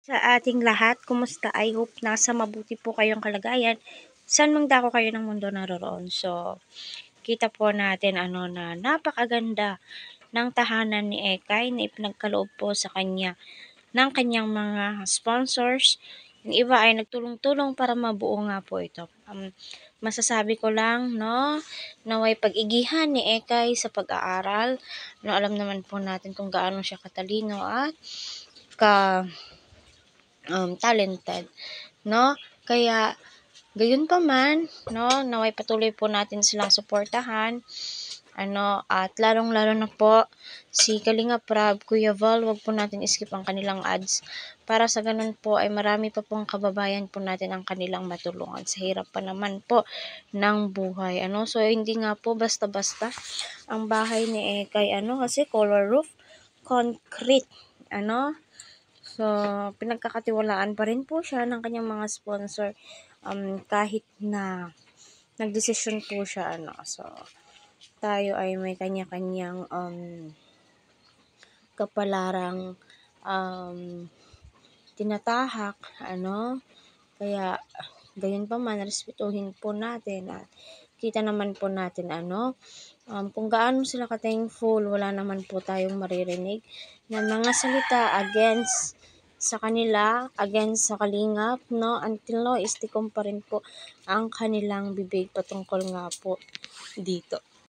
Sa ating lahat, kumusta? I hope nasa mabuti po kayong kalagayan. Saan mang dako kayo ng mundo naroroon. So, kita po natin na napakaganda ng tahanan ni Ekay na ipinagkaloob po sa kanya ng kanyang mga sponsors. Yung iba ay nagtulong-tulong para mabuo nga po ito. Masasabi ko lang, naway pag-igihan ni Ekay sa pag-aaral. Alam naman po natin kung gaano siya katalino at talented, Kaya, gayon pa man, naway patuloy po natin silang suportahan, at lalong-lalo na po si Kalinga Prab, Kuya Val, wag po natin skip ang kanilang ads para sa ganun po ay marami pa pong kababayan po natin ang kanilang matulungan sa hirap pa naman po ng buhay, So, hindi nga po basta-basta ang bahay ni Ekay, kasi color roof, concrete, So, pinagkakatiwalaan pa rin po siya ng kanyang mga sponsor kahit na nagdesisyon po siya, So, tayo ay may kanya-kanyang kapalarang tinatahak, Kaya, gayon pa man, respetuhin po natin at kita naman po natin, kung gaano sila ka-thankful, wala naman po tayong maririnig na mga salita against sa kanila, against sa Kalingap, until istikom pa rin po ang kanilang bibig patungkol nga po dito.